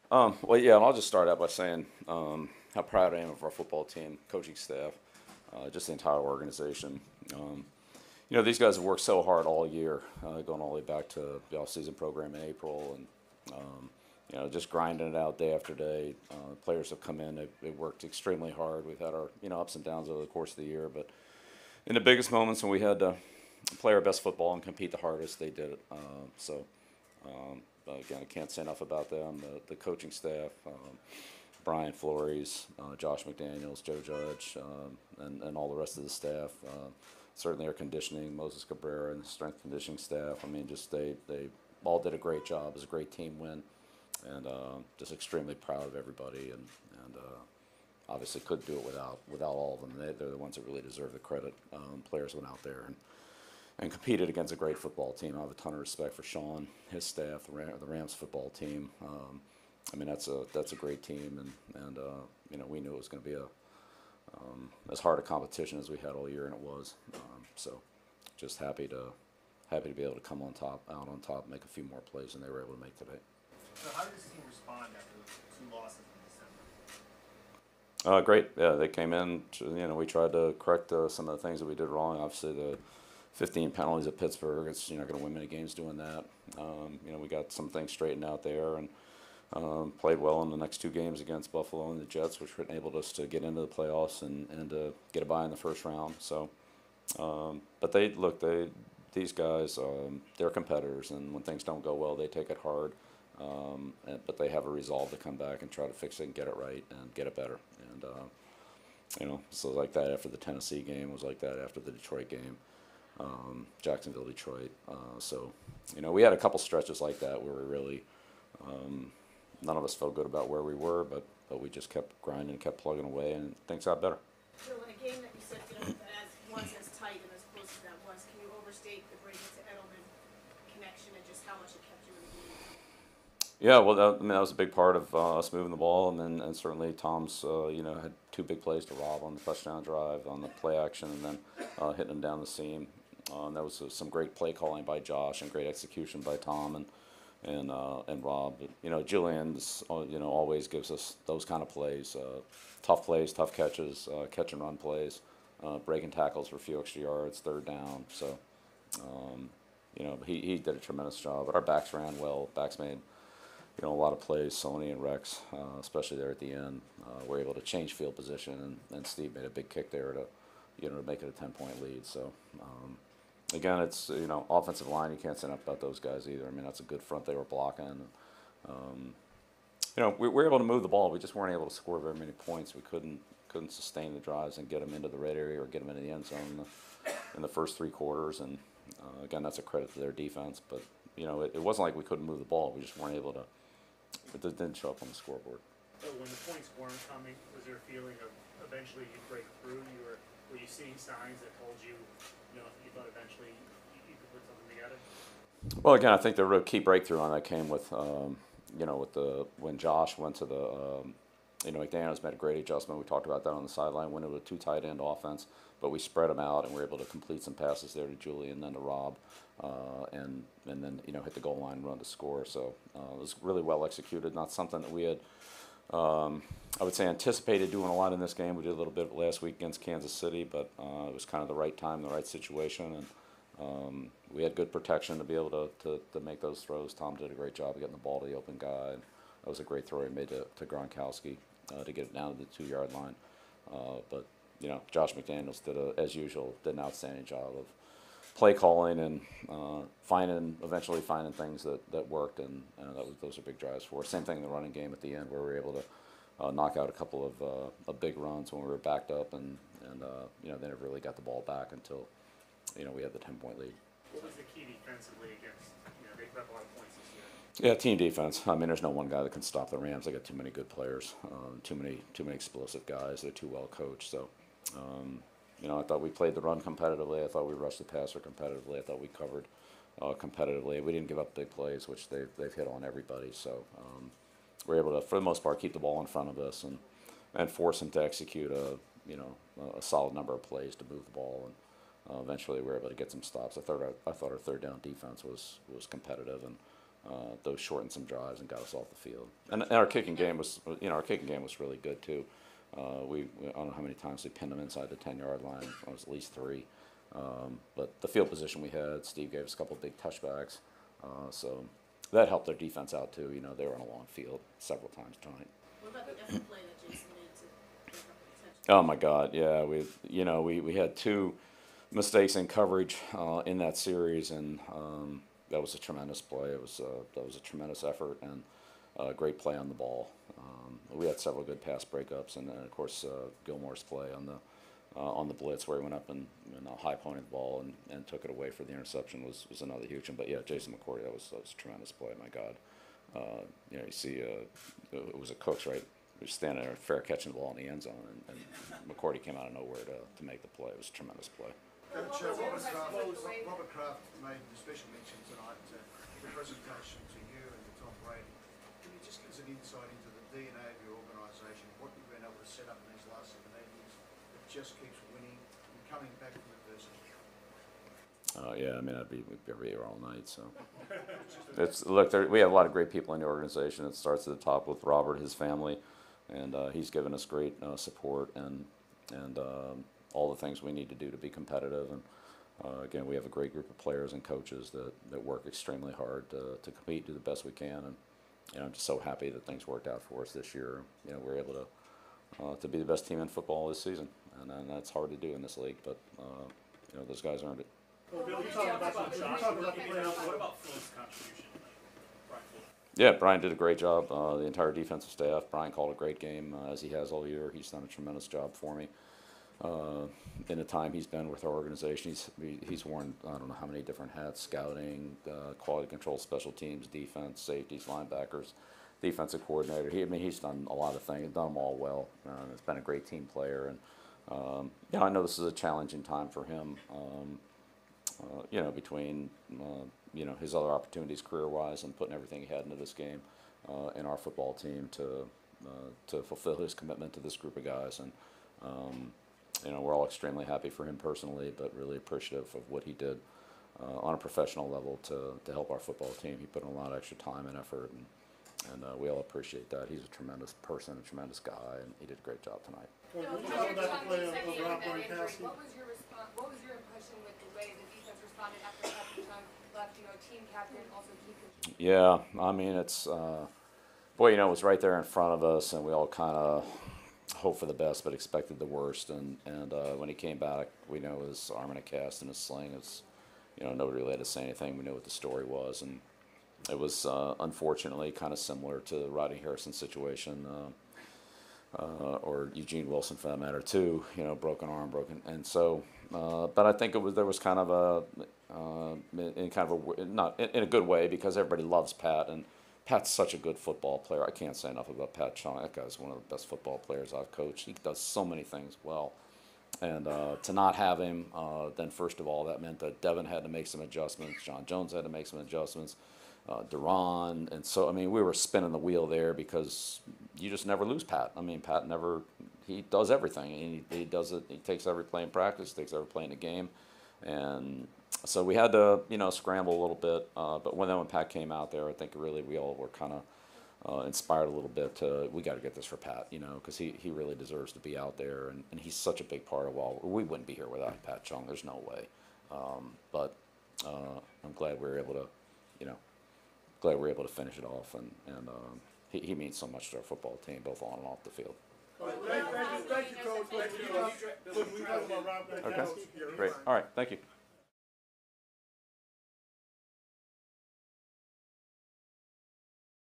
Well, yeah, and I'll just start out by saying how proud I am of our football team, coaching staff, just the entire organization. Um, these guys have worked so hard all year, going all the way back to the off-season program in April, and just grinding it out day after day. Players have come in; they've worked extremely hard. We've had our ups and downs over the course of the year, but in the biggest moments when we had to play our best football and compete the hardest, they did it. Again, I can't say enough about them. The coaching staff, Brian Flores, Josh McDaniels, Joe Judge, and all the rest of the staff. Certainly our conditioning, Moses Cabrera, and the strength conditioning staff. I mean, just they all did a great job. It was a great team win, and just extremely proud of everybody. And obviously couldn't do it without all of them. They're the ones that really deserve the credit. Players went out there and competed against a great football team. I have a ton of respect for Sean, his staff, the Rams football team. I mean, that's a great team, and we knew it was going to be as hard a competition as we had all year, and it was. So, just happy to be able to come out on top, make a few more plays than they were able to make today. So how did this team respond after the two losses in December? Great. Yeah, they came in. We tried to correct some of the things that we did wrong. Obviously, the 15 penalties at Pittsburgh. It's going to win many games doing that. We got some things straightened out there and played well in the next two games against Buffalo and the Jets, which enabled us to get into the playoffs and to get a bye in the first round. So, but these guys, they're competitors, and when things don't go well, they take it hard. But they have a resolve to come back and try to fix it and get it right and get it better. And so like that after the Tennessee game was like that after the Detroit game, Jacksonville, Detroit. We had a couple stretches like that where we really, none of us felt good about where we were, but we just kept grinding, kept plugging away, and things got better. So in a game that you said that as tight and as close as that was, can you overstate the Brady to Edelman connection and just how much it kept you in the game? Yeah, well, that was a big part of us moving the ball, and certainly Tom's, had two big plays to Rob on the touchdown drive, on the play action, and then hitting him down the seam. That was some great play calling by Josh and great execution by Tom and Rob. Julian's always gives us those kind of plays, tough catches, catch and run plays, breaking tackles for a few extra yards, third down. So, he did a tremendous job. But our backs ran well. Backs made a lot of plays. Sony and Rex, especially there at the end, were able to change field position, and Steve made a big kick there to make it a 10-point lead. So. Again, it's offensive line. You can't say enough about those guys either. I mean, that's a good front they were blocking. We were able to move the ball. We just weren't able to score very many points. We couldn't sustain the drives and get them into the red area or get them into the end zone in the first three quarters. And again, that's a credit to their defense. But it wasn't like we couldn't move the ball. We just weren't able to. It didn't show up on the scoreboard. So when the points weren't coming, was there a feeling of eventually you'd break through? Were you seeing signs that told you? You thought eventually you could put something together? Well, again, I think the real key breakthrough on that came with, when Josh went to McDaniels made a great adjustment. We talked about that on the sideline. Went with a two tight end offense, but we spread them out and we were able to complete some passes there to Julian and then to Rob, and then hit the goal line run to score. So it was really well executed. Not something that we had. I would say anticipated doing a lot in this game. We did a little bit last week against Kansas City, but it was kind of the right time, the right situation, and we had good protection to be able to make those throws. Tom did a great job of getting the ball to the open guy, and that was a great throw he made to Gronkowski to get it down to the 2-yard line. But Josh McDaniels as usual, did an outstanding job of play calling and eventually finding things that worked, and those are big drives for us. Same thing in the running game at the end, where we were able to knock out a couple of big runs when we were backed up, and they never really got the ball back until we had the 10-point lead. What was the key defensively against? They put up a lot of points this year. Yeah, team defense. I mean, there's no one guy that can stop the Rams. They got too many good players, too many explosive guys. They're too well coached. So. I thought we played the run competitively. I thought we rushed the passer competitively. I thought we covered competitively. We didn't give up big plays, which they've hit on everybody. So we're able to, for the most part, keep the ball in front of us and force them to execute a solid number of plays to move the ball. And eventually we were able to get some stops. I thought our third down defense was competitive, and those shortened some drives and got us off the field. And our kicking game was, our kicking game was really good too. I don't know how many times we pinned them inside the 10-yard line. It was at least 3. But the field position we had, Steve gave us a couple of big touchbacks. So that helped their defense out too. They were on a long field several times tonight. What about the effort play that Jason made to break up the attention? Oh my God, yeah. We had 2 mistakes in coverage in that series, and that was a tremendous play. That was a tremendous effort and a great play on the ball. We had several good pass breakups, and then of course Gilmore's play on the blitz where he went up and high pointed the ball and took it away for the interception was another huge one. But yeah, Jason McCourty, that was a tremendous play. My God, you see, it was a Cooks, right? He was standing there, fair catching the ball in the end zone, and McCourty came out of nowhere to make the play. It was a tremendous play. Coach, Robert Kraft made a special mention tonight to the presentation to you and to Tom Brady. Can you just give us an insight into the DNA of your organisation, what you've been able to set up in these last 7 years that just keeps winning and coming back from adversity? Yeah, I mean, we'd be here all night. So, look, we have a lot of great people in the organization. It starts at the top with Robert, his family, and he's given us great support and all the things we need to do to be competitive. And again, we have a great group of players and coaches that work extremely hard to compete, do the best we can. And I'm just so happy that things worked out for us this year. We're able to be the best team in football this season, and that's hard to do in this league. But those guys earned it. Well, Bill, you talked about the playoffs. What about Phil's contribution, Brian Fuller? Yeah, Brian did a great job. The entire defensive staff. Brian called a great game, as he has all year. He's done a tremendous job for me. In the time he's been with our organization, he's worn I don't know how many different hats: scouting, quality control, special teams, defense, safeties, linebackers, defensive coordinator. He's done a lot of things, done them all well. He's been a great team player, and I know this is a challenging time for him. Between his other opportunities career-wise and putting everything he had into this game in our football team to fulfill his commitment to this group of guys. And we're all extremely happy for him personally, but really appreciative of what he did on a professional level to help our football team. He put in a lot of extra time and effort, and we all appreciate that. He's a tremendous person, a tremendous guy, and he did a great job tonight. Well, when you talk about the play of Rob Gronkowski, What was your impression with the way the defense responded after halftime left? Team captain, also key coach. Yeah, I mean, it's it was right there in front of us, and we all kind of hoped for the best but expected the worst. And when he came back, we know his arm in a cast and his sling. Nobody really had to say anything. We knew what the story was, and it was unfortunately kind of similar to the Rodney Harrison situation. Or Eugene Wilson for that matter too, broken arm, and so, but I think there was kind of not in a good way, because everybody loves Pat, and Pat's such a good football player. I can't say enough about Pat Chung. That guy's one of the best football players I've coached. He does so many things well, and to not have him, then first of all, that meant that Devin had to make some adjustments, John Jones had to make some adjustments, Duran, and so we were spinning the wheel there, because you just never lose Pat. Pat never, he does everything, and he does it. He takes every play in practice, takes every play in the game, and so we had to scramble a little bit. But when Pat came out there, I think really we all were kind of inspired a little bit to, we got to get this for Pat, because he really deserves to be out there, and he's such a big part of we wouldn't be here without Pat Chung. There's no way. But I'm glad we were able to finish it off, and he means so much to our football team, both on and off the field. Thank you, Coach. Okay, great. All right, thank you.